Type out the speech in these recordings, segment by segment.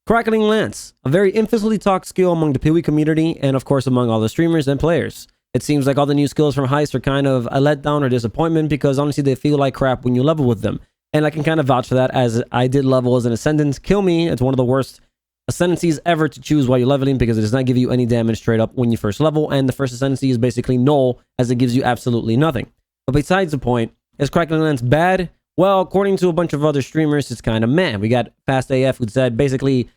Crackling Lance, a very infamously talked skill among the PoE community and of course among all the streamers and players. It seems like all the new skills from HEIST are kind of a letdown or disappointment because honestly they feel like crap when you level with them. And I can kind of vouch for that as I did level as an Ascendant. Kill Me, it's one of the worst Ascendancies ever to choose while you're leveling because it does not give you any damage straight up when you first level, and the first Ascendancy is basically null as it gives you absolutely nothing. But besides the point, is Crackling Lance bad? Well, according to a bunch of other streamers, it's kind of meh. We got Fast AF who said basically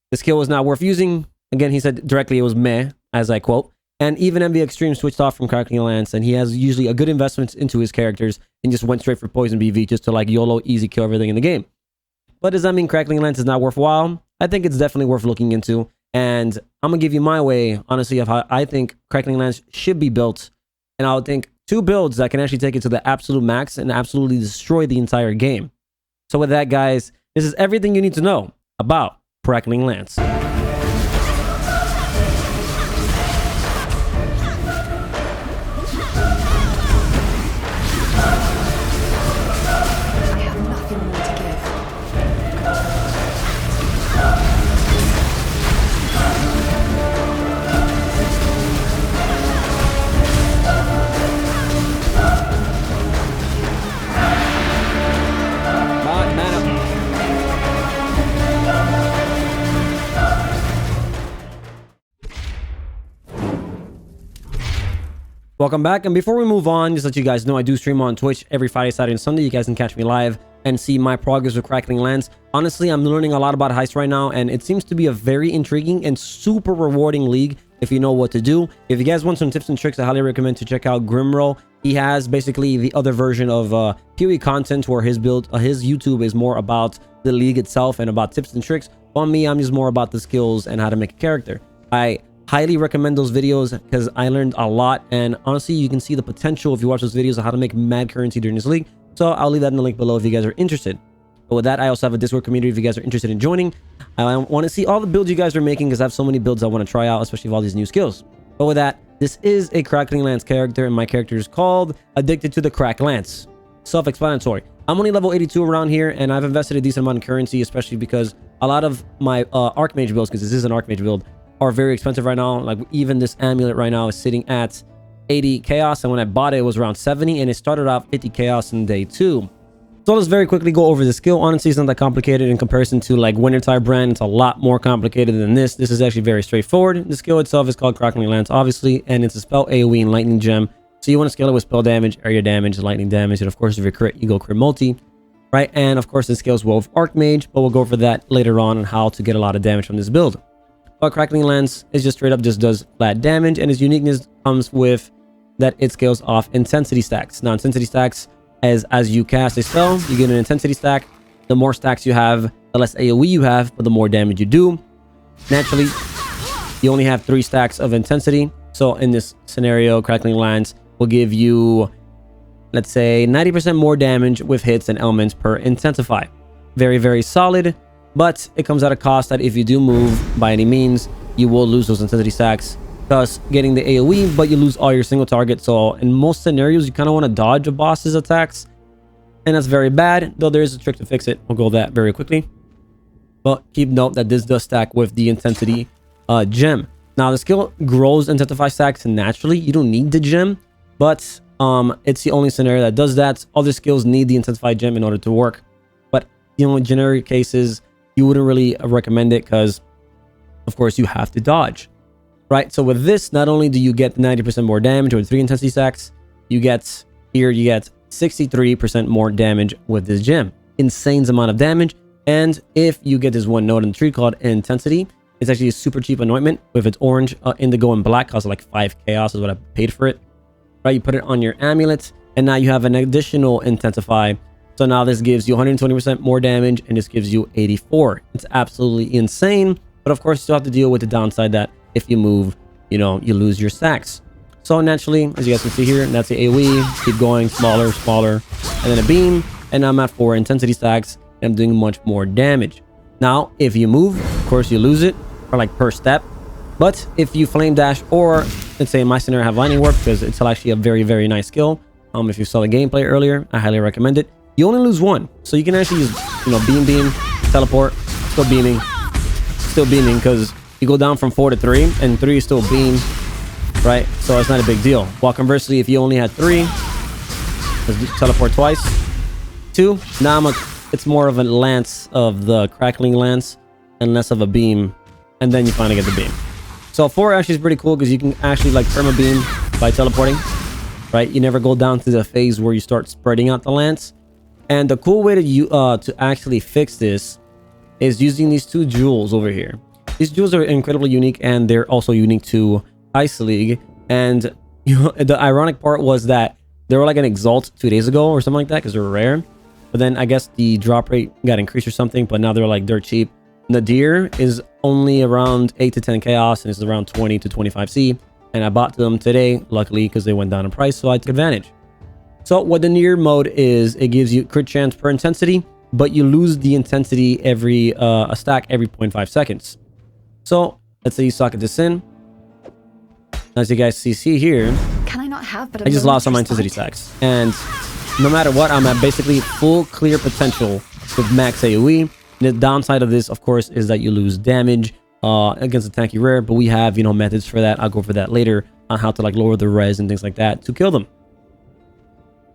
the skill was not worth using. Again, he said directly it was meh, as I quote. And even MV Extreme switched off from Crackling Lance, and he has usually a good investment into his characters and just went straight for Poison BV just to like YOLO easy kill everything in the game. But does that mean Crackling Lance is not worthwhile? I think it's definitely worth looking into, and I'm gonna give you my way, honestly, of how I think Crackling Lance should be built. And I would think 2 builds that can actually take it to the absolute max and absolutely destroy the entire game. So with that, guys, this is everything you need to know about Crackling Lance. Welcome back, and before we move on, just let you guys know I do stream on Twitch every Friday, Saturday, and Sunday. You guys can catch me live and see my progress with Crackling Lance. Honestly, I'm learning a lot about HEIST right now, and it seems to be a very intriguing and super rewarding league if you know what to do. If you guys want some tips and tricks, I highly recommend to check out Grimroll. He has basically the other version of PoE content where his YouTube is more about the league itself and about tips and tricks. On me, I'm just more about the skills and how to make a character. I highly recommend those videos because I learned a lot, and honestly you can see the potential if you watch those videos of how to make mad currency during this league. So I'll leave that in the link below if you guys are interested. But with that, I also have a Discord community if you guys are interested in joining. I want to see all the builds you guys are making because I have so many builds I want to try out, especially with all these new skills. But with that, this is a Crackling Lance character, and my character is called Addicted to the Crack Lance. Self-explanatory. I'm only level 82 around here, and I've invested a decent amount of currency, especially because a lot of my Archmage builds, because this is an Archmage build, are very expensive right now. Like even this amulet right now is sitting at 80 chaos, and when I bought it, it was around 70, and it started off 50 chaos in day 2. So let's very quickly go over the skill. Honestly, it's not that complicated in comparison to like Wintertide brand. It's a lot more complicated than this. This is actually very straightforward. The skill itself is called Crackling Lance, obviously, and it's a spell AoE and lightning gem. So you want to scale it with spell damage, area damage, lightning damage, and of course if you're crit, you go crit multi, right? And of course it scales well with Archmage, but we'll go over that later on how to get a lot of damage from this build. But Crackling Lance is just straight up just does flat damage, and its uniqueness comes with that it scales off intensity stacks. Now intensity stacks, as you cast a spell, you get an intensity stack. The more stacks you have, the less AoE you have, but the more damage you do. Naturally, you only have 3 stacks of intensity. So in this scenario, Crackling Lance will give you, let's say, 90% more damage with hits and elements per intensify. Very, very solid. But it comes at a cost that if you do move by any means, you will lose those intensity stacks, thus getting the AoE, but you lose all your single targets. So in most scenarios, you kind of want to dodge a boss's attacks, and that's very bad, though there is a trick to fix it. We'll go over that very quickly. But keep note that this does stack with the intensity gem. Now the skill grows intensify stacks naturally. You don't need the gem, but it's the only scenario that does that. Other skills need the intensify gem in order to work. But in generic cases, you wouldn't really recommend it because, of course, you have to dodge, right? So with this, not only do you get 90% more damage with 3 intensity stacks, you get 63% more damage with this gem. Insane amount of damage. And if you get this one node in the tree called Intensity, it's actually a super cheap anointment with its orange, indigo, and black. Costs like 5 chaos is what I paid for it, right? You put it on your amulet, and now you have an additional Intensify. So now this gives you 120% more damage, and this gives you 84. It's absolutely insane. But of course, you still have to deal with the downside that if you move, you know, you lose your stacks. So naturally, as you guys can see here, that's the AoE. Keep going, smaller, smaller, and then a beam. And I'm at 4 intensity stacks, and I'm doing much more damage. Now, if you move, of course, you lose it, or like per step. But if you flame dash, or let's say in my scenario, I have lightning warp, because it's actually a very, very nice skill. If you saw the gameplay earlier, I highly recommend it. You only lose 1, so you can actually use, you know, beam, teleport, go beaming, still beaming because you go down from 4 to 3 and 3 is still beam, right? So it's not a big deal. While conversely, if you only had 3, let's teleport twice. 2, now it's more of a lance of the crackling lance and less of a beam, and then you finally get the beam. So 4 actually is pretty cool because you can actually like perma beam by teleporting, right? You never go down to the phase where you start spreading out the lance. And the cool way to actually fix this is using these 2 jewels over here. These jewels are incredibly unique, and they're also unique to HEIST League. And the ironic part was that they were like an Exalt 2 days ago or something like that because they're rare. But then I guess the drop rate got increased or something, but now they're like dirt cheap. Nadir is only around 8 to 10 chaos, and it's around 20 to 25 C. And I bought them today, luckily, because they went down in price, so I took advantage. So what the Nadir mode is, it gives you crit chance per intensity, but you lose the intensity every a stack every 0.5 seconds. So let's say you socket this in. As you guys see here, can I not have but I just lost all my intensity stacks, and no matter what, I'm at basically full clear potential with max AoE. The downside of this, of course, is that you lose damage against a tanky rare, but we have, you know, methods for that. I'll go for that later on how to like lower the res and things like that to kill them.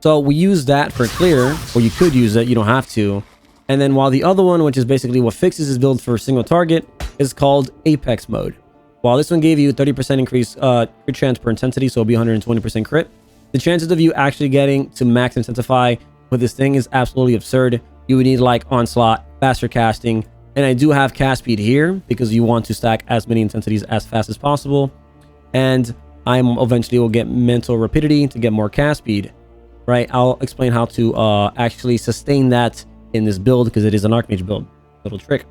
So we use that for clear, or you could use it, you don't have to. And then while the other one, which is basically what fixes his build for a single target, is called Apex mode. While this one gave you 30% increase crit chance per intensity, so it'll be 120% crit, the chances of you actually getting to max intensify with this thing is absolutely absurd. You would need like onslaught, faster casting, and I do have cast speed here because you want to stack as many intensities as fast as possible. And I'm eventually will get mental rapidity to get more cast speed, right? I'll explain how to actually sustain that in this build because it is an Archmage build. Little trick.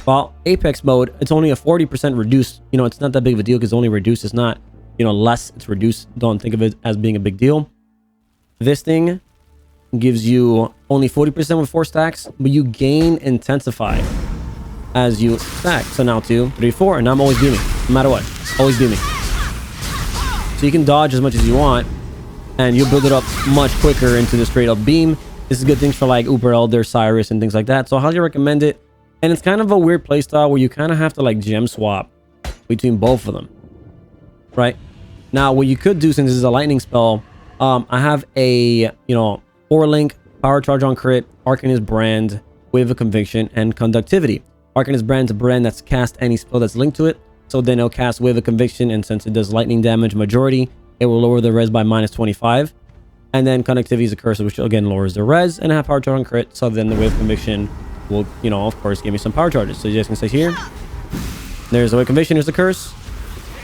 While Apex mode, it's only a 40% reduced. You know, it's not that big of a deal because only reduced. It's not, you know, less, it's reduced. Don't think of it as being a big deal. This thing gives you only 40% with 4 stacks, but you gain intensify as you stack. So now 2, 3, 4, and I'm always beaming, no matter what. Always beaming. So you can dodge as much as you want, and you'll build it up much quicker into the straight up beam. This is good things for like Uber Elder, Cyrus, and things like that. So I highly recommend it. And it's kind of a weird playstyle where you kind of have to like gem swap between both of them, right? Now, what you could do, since this is a lightning spell, I have a, you know, 4-link power charge on crit, Arcanist brand, wave of conviction, and conductivity. Arcanist brand is a brand that's cast any spell that's linked to it, so then it'll cast wave of conviction, and since it does lightning damage majority, it will lower the res by -25. And then conductivity is a curse, which again lowers the res, and I have power charge on crit, so then the wave of conviction will, you know, of course, give me some power charges. So you guys can say here, there's the wave of conviction, here's the curse,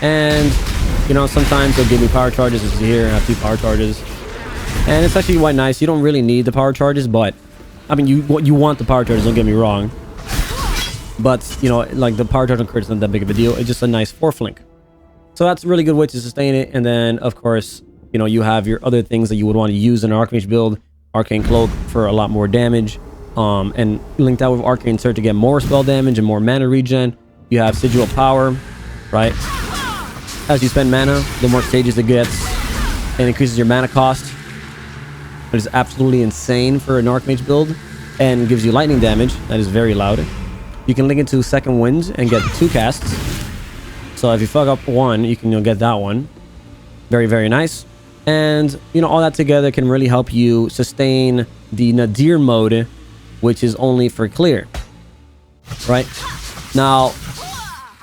and you know, sometimes they'll give me power charges. As you here, I have 2 power charges. And it's actually quite nice. You don't really need the power charges, but I mean, you want the power charges, don't get me wrong. But, you know, like the power charge on crit is not that big of a deal. It's just a nice 4th link. So that's a really good way to sustain it. And then, of course, you know, you have your other things that you would want to use in an Archmage build. Arcane Cloak for a lot more damage. And linked out with Arcane Surge to get more spell damage and more mana regen. You have Sigil Power, right? As you spend mana, the more stages it gets, and increases your mana cost. It is absolutely insane for an Archmage build, and gives you lightning damage. That is very loud. You can link it to Second Wind and get 2 casts. So if you fuck up 1, you can, you know, get that one. Very, very nice. And, you know, all that together can really help you sustain the Nadir mode, which is only for clear, right? Now,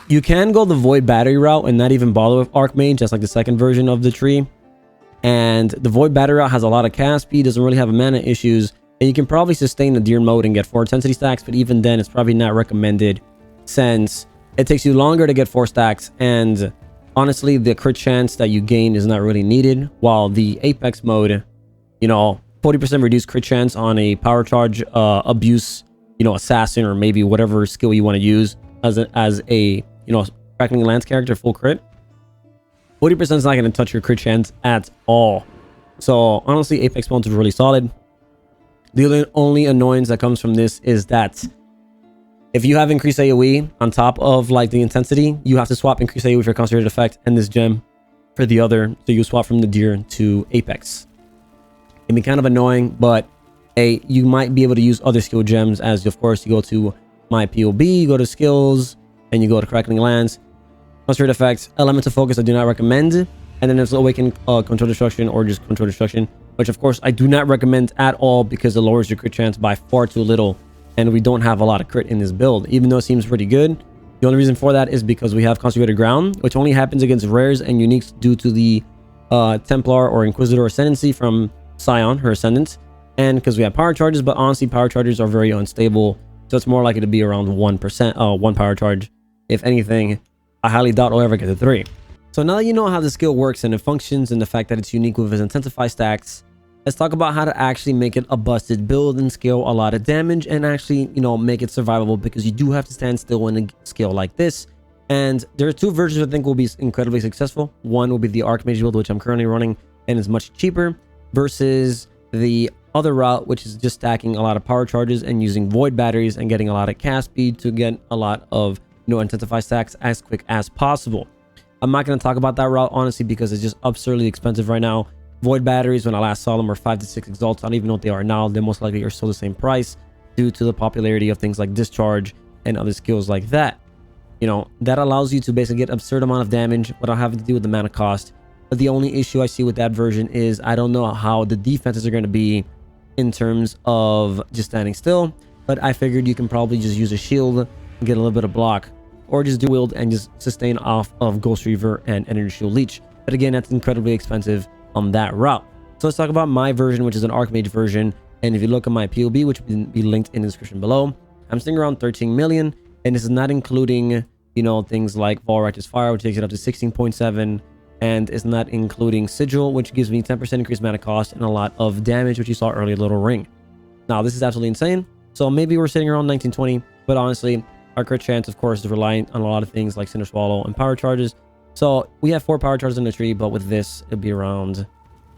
you can go the Void Battery route and not even bother with Archmage. That's like the second version of the tree. And the Void Battery route has a lot of cast speed, doesn't really have mana issues, and you can probably sustain the Nadir mode and get 4 intensity stacks, but even then, it's probably not recommended since it takes you longer to get 4 stacks, and honestly, the crit chance that you gain is not really needed, while the Apex mode, you know, 40% reduced crit chance on a power charge, abuse, you know, assassin, or maybe whatever skill you want to use as a you know, Crackling Lance character, full crit. 40% is not going to touch your crit chance at all. So honestly, Apex mode is really solid. The only annoyance that comes from this is that if you have increased AoE on top of like the intensity, you have to swap increased AoE for concentrated effect and this gem for the other. So you swap from the Nadir to Apex. It can be kind of annoying, but hey, you might be able to use other skill gems, as of course you go to my POB, you go to skills, and you go to Crackling Lands. Concentrate effects, Elemental Focus I do not recommend. And then there's Awaken Control Destruction or just Control Destruction, which of course I do not recommend at all because it lowers your crit chance by far too little. And we don't have a lot of crit in this build, even though it seems pretty good. The only reason for that is because we have Consecrated Ground, which only happens against rares and uniques due to the Templar or Inquisitor Ascendancy from Scion, her Ascendant. And because we have power charges, but honestly, power charges are very unstable. So it's more likely to be around 1%, 1 power charge. If anything, I highly doubt I'll ever get to 3. So now that you know how the skill works and it functions and the fact that it's unique with its Intensify stacks, let's talk about how to actually make it a busted build and scale a lot of damage and actually, make it survivable, because you do have to stand still in a skill like this. And there are 2 versions I think will be incredibly successful. One will be the Archmage build, which I'm currently running and is much cheaper, versus the other route, which is just stacking a lot of power charges and using void batteries and getting a lot of cast speed to get a lot of Intensify stacks as quick as possible. I'm not going to talk about that route honestly because it's just absurdly expensive right now. Void batteries, when I last saw them, were 5 to 6 exalts. I don't even know what they are now. They most likely are still the same price due to the popularity of things like discharge and other skills like that. That allows you to basically get absurd amount of damage without having to deal with the mana cost. But the only issue I see with that version is I don't know how the defenses are going to be in terms of just standing still. But I figured you can probably just use a shield and get a little bit of block, or just do wield and just sustain off of Ghost Reaver and Energy Shield Leech. But again, that's incredibly expensive on that route. So let's talk about my version, which is an Archmage version. And if you look at my POB, which will be linked in the description below, I'm sitting around 13 million. And this is not including, things like Vol Righteous Fire, which takes it up to 16.7. And it's not including Sigil, which gives me 10% increased mana cost and a lot of damage, which you saw earlier, Little Ring. Now, this is absolutely insane. So maybe we're sitting around 1920. But honestly, our crit chance, of course, is reliant on a lot of things like Cinder Swallow and power charges. So we have 4 power charges in the tree, but with this, it'll be around,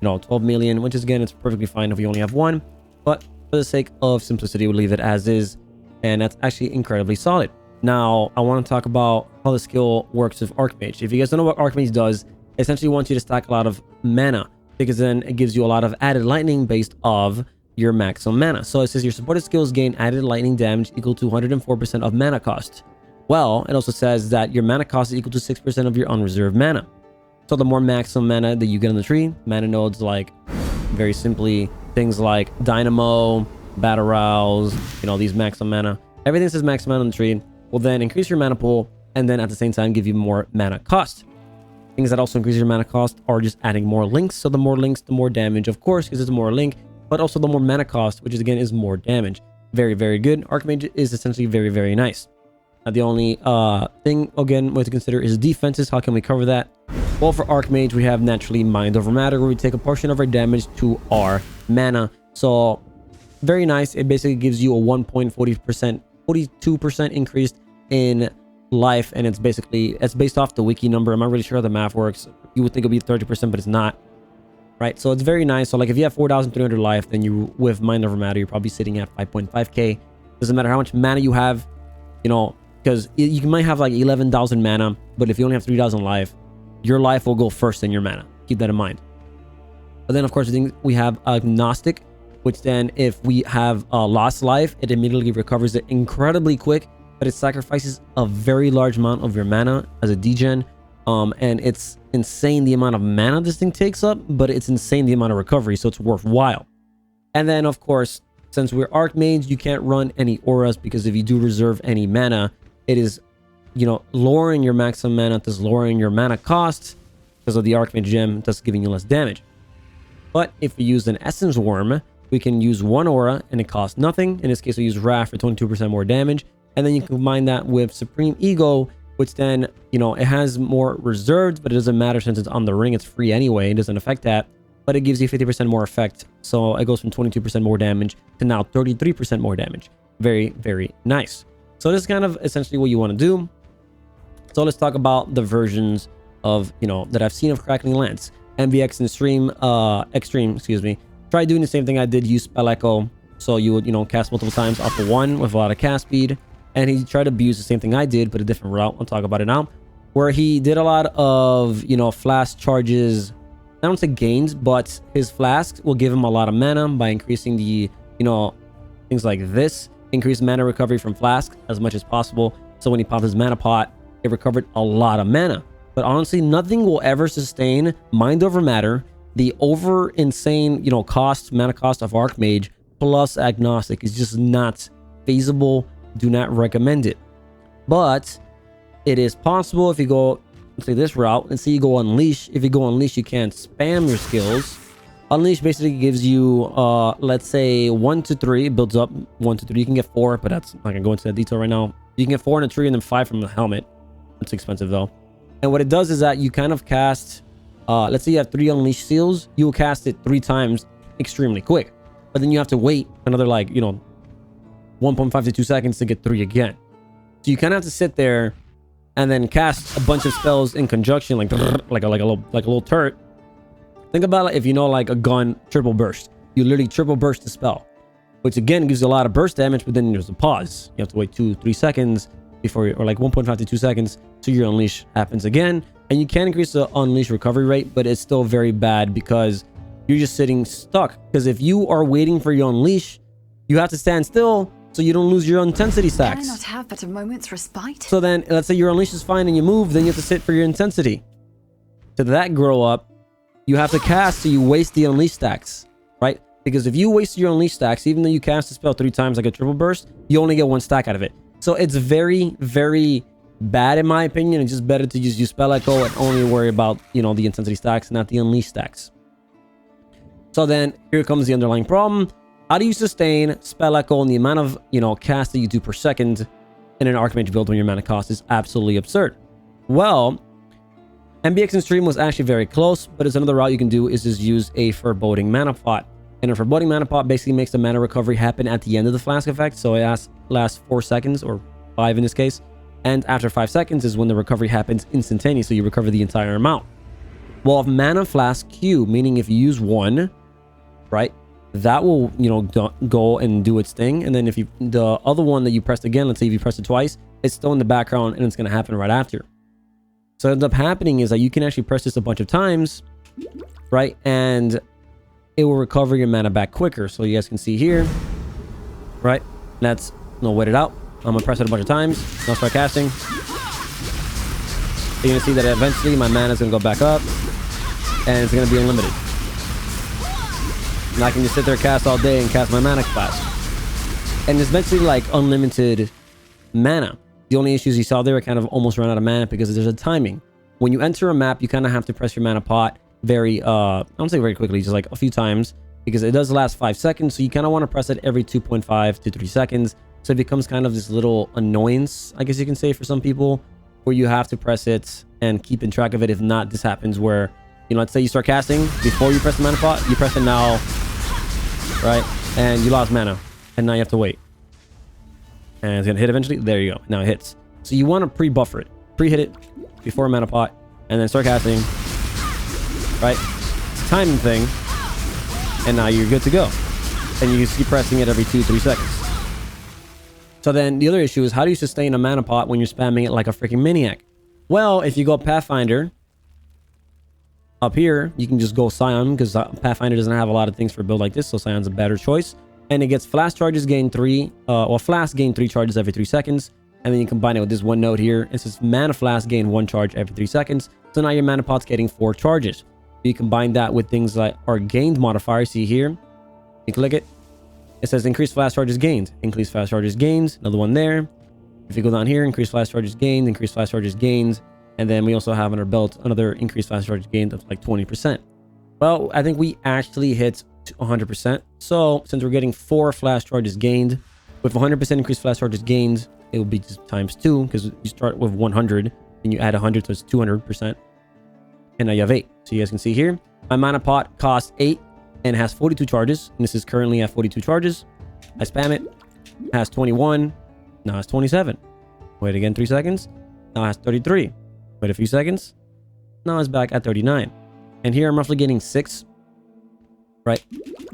12 million, which is, again, it's perfectly fine if we only have 1. But for the sake of simplicity, we'll leave it as is. And that's actually incredibly solid. Now, I want to talk about how the skill works with Archmage. If you guys don't know what Archmage does, it essentially wants you to stack a lot of mana, because then it gives you a lot of added lightning based off your maximum mana. So it says your supported skills gain added lightning damage equal to 104% of mana cost. Well, it also says that your mana cost is equal to 6% of your unreserved mana. So the more maximum mana that you get on the tree, mana nodes like, very simply, things like Dynamo, Battle Rouse, these maximum mana, everything says maximum mana on the tree, will then increase your mana pool and then at the same time give you more mana cost. Things that also increase your mana cost are just adding more links. So the more links, the more damage, of course, because it's more link, but also the more mana cost, which is again is more damage. Very, very good. Archmage is essentially very, very nice. The only thing again we have to consider is defenses. How can we cover that? Well, for Archmage, we have naturally Mind Over Matter, where we take a portion of our damage to our mana. So very nice. It basically gives you a 1.40%, 42% increase in life, and it's based off the wiki number. I'm not really sure how the math works. You would think it'd be 30%, but it's not. Right, so it's very nice. So like if you have 4,300 life, then you with Mind Over Matter, you're probably sitting at 5.5k. Doesn't matter how much mana you have, because you might have like 11,000 mana, but if you only have 3,000 life, your life will go first in your mana. Keep that in mind. But then of course we have Agnostic, which then if we have lost life, it immediately recovers it incredibly quick, but it sacrifices a very large amount of your mana as a degen. And it's insane the amount of mana this thing takes up, but it's insane the amount of recovery, so it's worthwhile. And then of course, since we're Archmage, you can't run any auras, because if you do reserve any mana, it is lowering your maximum mana, thus lowering your mana cost because of the Archmage gem, thus giving you less damage. But if we use an Essence Worm, we can use 1 aura and it costs nothing. In this case, we use Wrath for 22% more damage, and then you can combine that with Supreme Ego, which then, it has more reserved, but it doesn't matter since it's on the ring. It's free anyway. It doesn't affect that, but it gives you 50% more effect. So it goes from 22% more damage to now 33% more damage. Very, very nice. So this is kind of essentially what you want to do. So let's talk about the versions of, that I've seen of Crackling Lance. MVX and Extreme, excuse me. Try doing the same thing I did, use Spell Echo. So you would, cast multiple times off of 1 with a lot of cast speed. And he tried to abuse the same thing I did, but a different route. I'll talk about it now. Where he did a lot of, flask charges. I don't say gains, but his flasks will give him a lot of mana by increasing the, things like this. Increase mana recovery from flask as much as possible. So when he popped his mana pot, it recovered a lot of mana. But honestly, nothing will ever sustain mind over matter, the over insane, you know, mana cost of Archmage plus agnostic is just not feasible. Do not recommend it. But it is possible if you go, let's say this route, let's say you go Unleash. If you go Unleash, you can't spam your skills. Unleash basically gives you, let's say 1 to 3, it builds up 1 to 3. You can get 4, but that's not gonna go into that detail right now. You can get 4 in a tree and then 5 from the helmet. It's expensive though. And what it does is that you kind of cast, let's say you have 3 Unleash seals, you will cast it 3 times extremely quick. But then you have to wait another, like, you know, 1.5 to 2 seconds to get 3 again. So you kind of have to sit there and then cast a bunch of spells in conjunction, like a little turret. Think about it, if you know, like a gun triple burst. You literally triple burst the spell, which again gives you a lot of burst damage, but then there's a pause. You have to wait 2-3 seconds before you, or like 1.5 to 2 seconds so your Unleash happens again. And you can increase the Unleash recovery rate, but it's still very bad because you're just sitting stuck. Because if you are waiting for your Unleash, you have to stand still so you don't lose your intensity stacks. Can I not have but a moment's respite? So then, let's say your Unleash is fine and you move, then you have to sit for your intensity. To that grow up, you have to cast so you waste the Unleash stacks, right? Because if you waste your Unleash stacks, even though you cast the spell 3 times like a triple burst, you only get 1 stack out of it. So it's very, very bad in my opinion. It's just better to just use Spell Echo and only worry about, you know, the intensity stacks, not the Unleash stacks. So then here comes the underlying problem. How do you sustain Spell Echo and the amount of, you know, cast that you do per second in an Archmage build when your mana cost is absolutely absurd? Well, MBX in stream was actually very close, but it's another route you can do is just use a Foreboding Mana Pot. And a Foreboding Mana Pot basically makes the mana recovery happen at the end of the flask effect. So it lasts 4 seconds, or 5 in this case. And after 5 seconds is when the recovery happens instantaneously. You recover the entire amount. Well, if Mana Flask Q, meaning if you use 1, right, that will, you know, go and do its thing. And then if you, the other one that you pressed again, let's say if you press it twice, it's still in the background and it's going to happen right after. So what ends up happening is that you can actually press this a bunch of times, right? And it will recover your mana back quicker. So you guys can see here, right? Let's, you know, wait it out. I'm gonna press it a bunch of times. Now start casting. You're gonna see that eventually my mana is gonna go back up and it's gonna be unlimited. And I can just sit there, cast all day and cast my mana flask. And it's eventually like unlimited mana. The only issues you saw there, I kind of almost ran out of mana because there's a timing. When you enter a map, you kind of have to press your mana pot very, I don't say very quickly, just like a few times, because it does last 5 seconds. So you kind of want to press it every 2.5 to 3 seconds. So it becomes kind of this little annoyance, I guess you can say, for some people, where you have to press it and keep in track of it. If not, this happens where, you know, let's say you start casting before you press the mana pot, you press it now, right? And you lost mana, and now you have to wait. And it's gonna hit eventually. There you go. Now it hits. So you want to pre-buffer it, pre-hit it before mana pot, and then start casting. Right? It's a timing thing, and now you're good to go. And you just keep pressing it every 2-3 seconds. So then the other issue is, how do you sustain a mana pot when you're spamming it like a freaking maniac? Well, if you go Pathfinder, up here you can just go Scion, because Pathfinder doesn't have a lot of things for a build like this, so Scion's a better choice. And it gets flask charges gain 3, or flask gain 3 charges every 3 seconds. And then you combine it with this one note here. It says mana flask gain 1 charge every 3 seconds. So now your mana pot's getting 4 charges. You combine that with things like our gained modifier. See here, you click it. It says increase flask charges gained. Increase flask charges gains. Another one there. If you go down here, increase flask charges gained, increase flask charges gains. And then we also have on our belt another increase flask charges gained of like 20%. Well, I think we actually hit 100%. So since we're getting 4 flash charges gained, with 100% increased flash charges gained, it will be just times 2, because you start with 100 and you add 100, so it's 200%. And now you have 8. So you guys can see here, my mana pot costs 8 and has 42 charges. And this is currently at 42 charges. I spam it, has 21, now it's 27. Wait again 3 seconds, now it has 33. Wait a few seconds, now it's back at 39. And here I'm roughly getting 6. Right,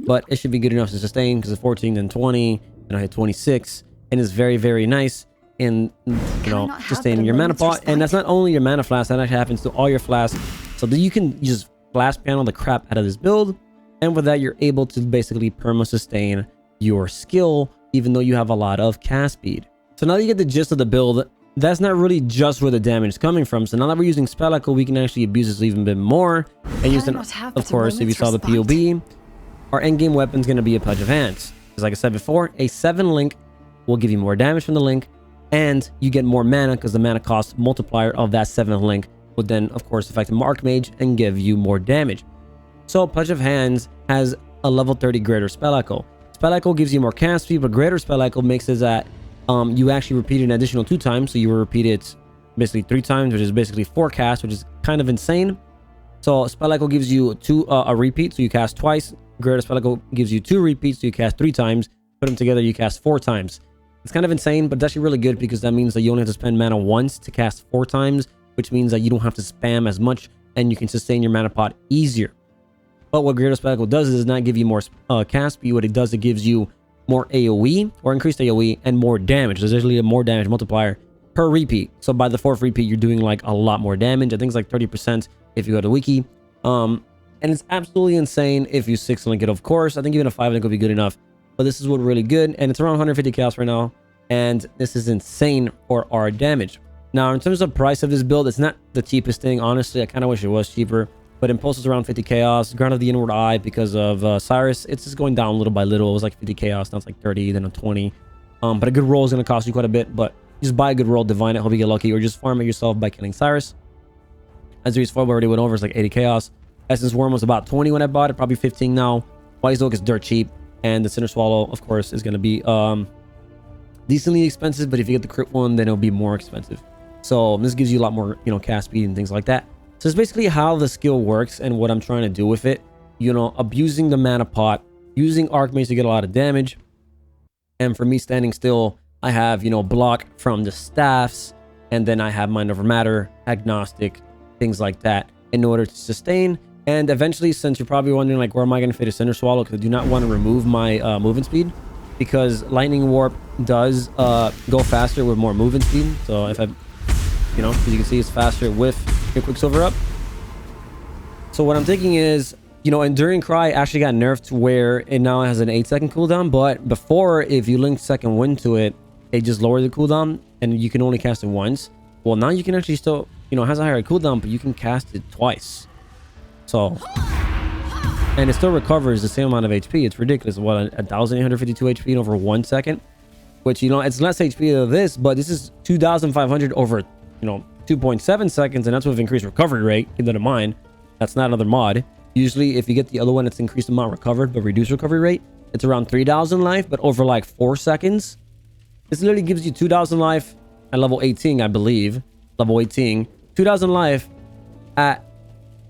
but it should be good enough to sustain, because it's 14, then 20, and I hit 26, and it's very, very nice in, you know, sustaining your mana pot. And that's not only your mana flask, that actually happens to all your flasks, so that you can just flash panel the crap out of this build, and with that you're able to basically perma sustain your skill, even though you have a lot of cast speed. So now that you get the gist of the build, that's not really just where the damage is coming from. So now that we're using Spell Echo, we can actually abuse this even a bit more. And use it, of course, if you saw the POB, our endgame weapon is going to be a Pledge of Hands. Because like I said before, a 7 link will give you more damage from the link, and you get more mana because the mana cost multiplier of that 7th link would then, of course, affect the Archmage and give you more damage. So Pledge of Hands has a level 30 Greater Spell Echo. Spell Echo gives you more cast speed, but Greater Spell Echo makes it that you actually repeat it an additional 2 times. So you will repeat it basically 3 times, which is basically 4 casts, which is kind of insane. So Spell Echo gives you a repeat, so you cast twice. Greater Spell Echo gives you 2 repeats, so you cast 3 times. Put them together, you cast 4 times. It's kind of insane, but it's actually really good because that means that you only have to spend mana once to cast 4 times, which means that you don't have to spam as much and you can sustain your mana pot easier. But what Greater Spell Echo does is not give you more cast speed. What it does, it gives you more AoE or increased AoE and more damage. There's actually a more damage multiplier per repeat. So by the 4th repeat, you're doing like a lot more damage. I think it's like 30% if you go to wiki. And it's absolutely insane if you 6 link it, of course. I think even a 5 link would be good enough. But this is what really good, and it's around 150 chaos right now, and this is insane for our damage. Now, in terms of price of this build, it's not the cheapest thing, honestly. I kind of wish it was cheaper, but Inpulsas around 50 chaos. Ground of the Inward Eye because of Cyrus, it's just going down little by little. It was like 50 chaos, now it's like 30, then a 20. But a good roll is going to cost you quite a bit, but just buy a good roll, divine it, hope you get lucky, or just farm it yourself by killing Cyrus. Azuri's Foil already went over, it's like 80 chaos. Essence Worm was about 20 when I bought it, probably 15 now. Wise Oak is dirt cheap. And the Cinder Swallow, of course, is going to be decently expensive. But if you get the crit one, then it'll be more expensive. So this gives you a lot more, cast speed and things like that. So it's basically how the skill works and what I'm trying to do with it. Abusing the mana pot, using Archmage to get a lot of damage. And for me standing still, I have, block from the staffs. And then I have Mind Over Matter, Agnostic, things like that in order to sustain. And eventually, since you're probably wondering, like, where am I going to fit a Cinder Swallow? Because I do not want to remove my movement speed. Because Lightning Warp does go faster with more movement speed. So if I, as you can see, it's faster with your Quicksilver up. So what I'm thinking is, Enduring Cry actually got nerfed to where it now has an 8-second cooldown. But before, if you link Second Wind to it, it just lowered the cooldown. And you can only cast it once. Well, now you can actually still, it has a higher cooldown, but you can cast it twice. So, and it still recovers the same amount of HP. It's ridiculous. What, 1,852 HP in over 1 second? Which, it's less HP than this, but this is 2,500 over, 2.7 seconds, and that's with increased recovery rate. Keep that in mind. That's not another mod. Usually, if you get the other one, it's increased amount recovered, but reduced recovery rate. It's around 3,000 life, but over like 4 seconds. This literally gives you 2,000 life at level 18, I believe. Level 18. 2,000 life at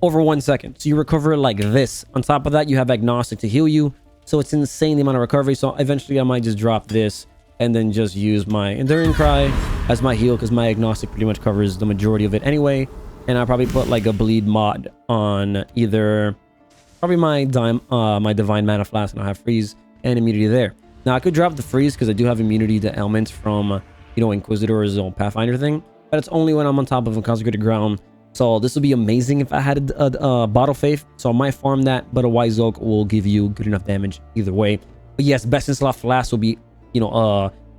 over 1 second. So you recover it like this. On top of that, you have Agnostic to heal you. So it's insane the amount of recovery. So eventually I might just drop this and then just use my Enduring Cry as my heal, because my Agnostic pretty much covers the majority of it anyway. And I'll probably put like a bleed mod on either probably my Divine Mana Flask, and I'll have freeze and immunity there. Now I could drop the freeze because I do have immunity to ailments from Inquisitor's own Pathfinder thing, but it's only when I'm on top of a consecrated ground. So this would be amazing if I had a Bottle Faith. So I might farm that, but a Wise Oak will give you good enough damage either way. But yes, best in slot Flask will be,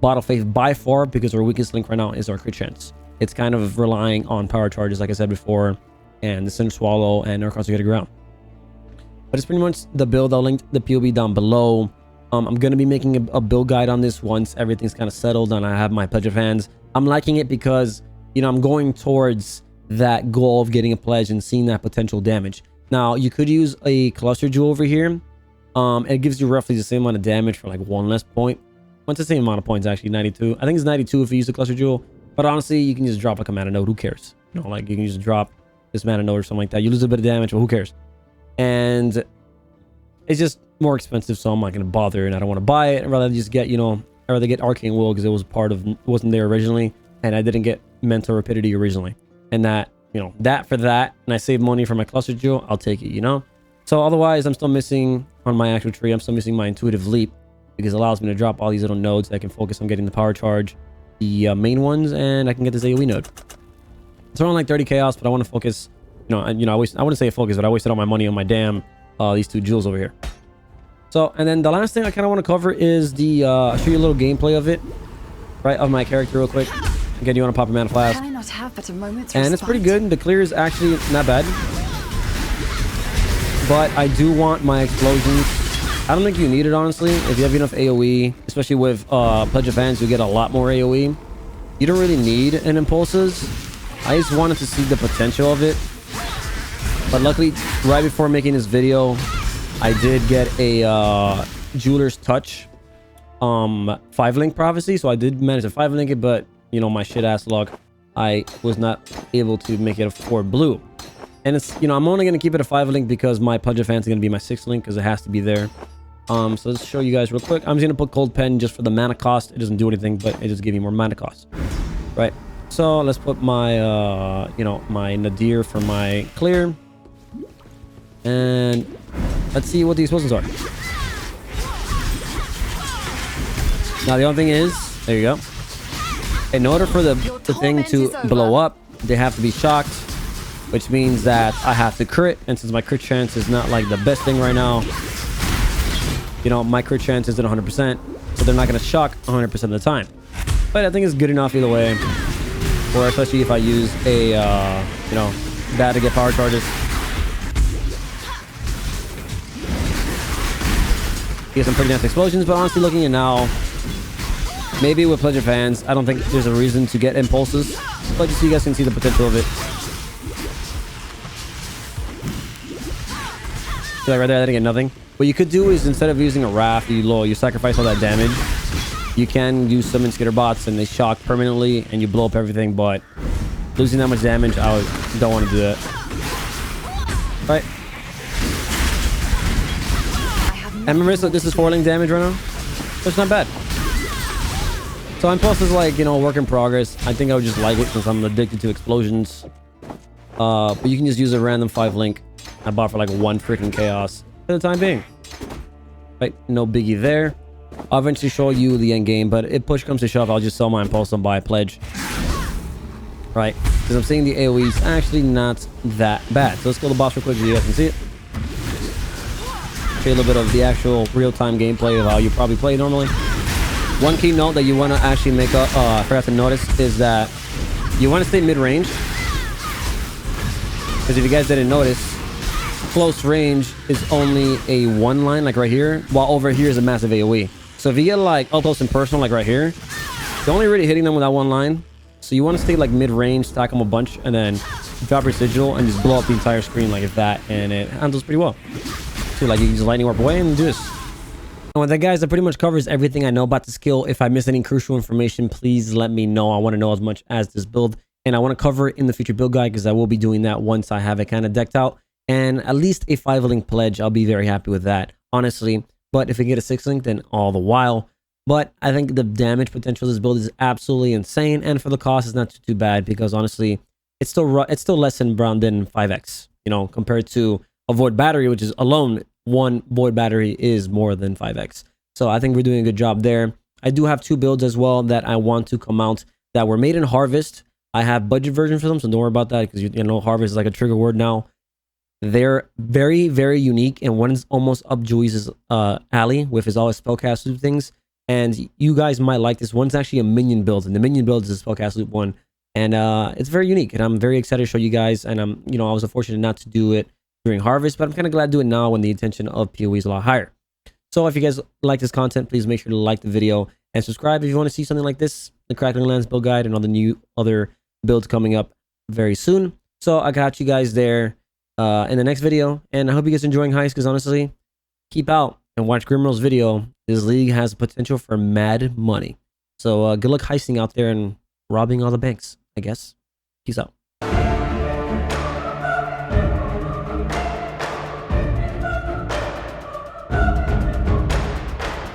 Bottle Faith by far, because our weakest link right now is our crit chance. It's kind of relying on power charges, like I said before, and the Cinder Swallow and our consecrated ground. But it's pretty much the build. I'll link the POB down below. I'm going to be making a build guide on this once everything's kind of settled and I have my Pledge of Hands. I'm liking it because, I'm going towards that goal of getting a pledge and seeing that potential damage. Now, you could use a Cluster Jewel over here. It gives you roughly the same amount of damage for like 1 less point. What's the same amount of points, actually? 92. I think it's 92 if you use the Cluster Jewel. But honestly, you can just drop like a mana node. Who cares? Like you can just drop this mana node or something like that. You lose a bit of damage, but who cares? And it's just more expensive, so I'm not going to bother, and I don't want to buy it. I'd rather just get, I'd rather get Arcane Will, because it was wasn't there originally, and I didn't get Mental Rapidity originally. And that, that for that, and I save money for my Cluster Jewel, I'll take it, So otherwise, I'm still missing on my actual tree, I'm still missing my Intuitive Leap, because it allows me to drop all these little nodes that I can focus on getting the power charge, the main ones, and I can get this AoE node. It's around like 30 chaos, but I want to focus, I wouldn't say focus, but I wasted all my money on my damn, these 2 jewels over here. So, and then the last thing I kind of want to cover is the, I'll show you a little gameplay of it, right, of my character real quick. Again, you want to pop a mana flask. Can I not have better moments? And it's pretty good. The clear is actually not bad. But I do want my explosions. I don't think you need it, honestly. If you have enough AoE, especially with Pledge of Fans, you get a lot more AoE. You don't really need an Impulsas. I just wanted to see the potential of it. But luckily, right before making this video, I did get a Jeweler's Touch 5-link prophecy. So I did manage to 5-link it, but, you know, my shit-ass luck, I was not able to make it a 4 blue. And it's, you know, I'm only going to keep it a 5-link because my Pledge of Fans is going to be my 6th link because it has to be there. So let's show you guys real quick. I'm just going to put Cold Pen just for the mana cost. It doesn't do anything, but it just gives you more mana cost. Right. So let's put my, you know, my Nadir for my clear. And let's see what the explosions are. Now, the only thing is, there you go. In order for the thing to blow up, they have to be shocked, which means that I have to crit. And since my crit chance is not like the best thing right now, you know, my crit chance isn't 100%, so they're not going to shock 100% of the time. But I think it's good enough either way, or especially if I use a, you know, that to get power charges. Get some pretty nice explosions, but honestly, looking at now, maybe with Pledge of Fans, I don't think there's a reason to get Impulsas, but just so you guys can see the potential of it. See, like right there, I didn't get nothing. What you could do is, instead of using a Raft, you sacrifice all that damage. You can use summon Skitter bots and they shock permanently and you blow up everything, but losing that much damage, I don't want to do that. Right. And remember, this is 4-link damage right now, so it's not bad. So Impulse is like, you know, work in progress. I think I would just like it since I'm addicted to explosions. But you can just use a random 5-link. I bought for like 1 freaking chaos for the time being. Right, no biggie there. I'll eventually show you the end game, but if push comes to shove, I'll just sell my Impulse and buy a Pledge. Right, because I'm seeing the AoE is actually not that bad. So let's kill the boss real quick so you guys can see it. Show you a little bit of the actual real-time gameplay of how you probably play normally. One key note that you want to actually make up, I forgot to notice, is that you want to stay mid-range. Because if you guys didn't notice, close range is only a 1 line, like right here, while over here is a massive AoE. So if you get like up close and personal, like right here, you're only really hitting them with that 1 line. So you want to stay like mid-range, stack them a bunch, and then drop your sigil and just blow up the entire screen like that, and it handles pretty well. So like you can just lightning warp away and do this. And with that, guys, that pretty much covers everything I know about the skill. If I missed any crucial information, please let me know. I want to know as much as this build, and I want to cover it in the future build guide because I will be doing that once I have it kind of decked out. And at least a 5-link pledge, I'll be very happy with that, honestly. But if we get a 6-link, then all the while. But I think the damage potential of this build is absolutely insane, and for the cost, it's not too bad because honestly, it's still less than around 5x, you know, compared to a Void Battery, which is alone 1 Void Battery is more than 5x. So I think we're doing a good job there. I do have 2 builds as well that I want to come out that were made in Harvest. I have budget versions for them, so don't worry about that because you know Harvest is like a trigger word now. They're very, very unique, and one's almost up Juice's alley with his all his spellcast loop things. And you guys might like this. One's actually a minion build, and the minion build is a spellcast loop one, and it's very unique. And I'm very excited to show you guys. And I was unfortunate not to do it during Harvest, but I'm kind of glad to do it now when the intention of PoE is a lot higher. So if you guys like this content, please make sure to like the video and subscribe if you want to see something like this, the Crackling Lands build guide and all the other builds coming up very soon. So I got you guys there in the next video, and I hope you guys are enjoying Heist, because honestly, keep out and watch Grimro's video. This league has potential for mad money. So good luck heisting out there and robbing all the banks, I guess. Peace out.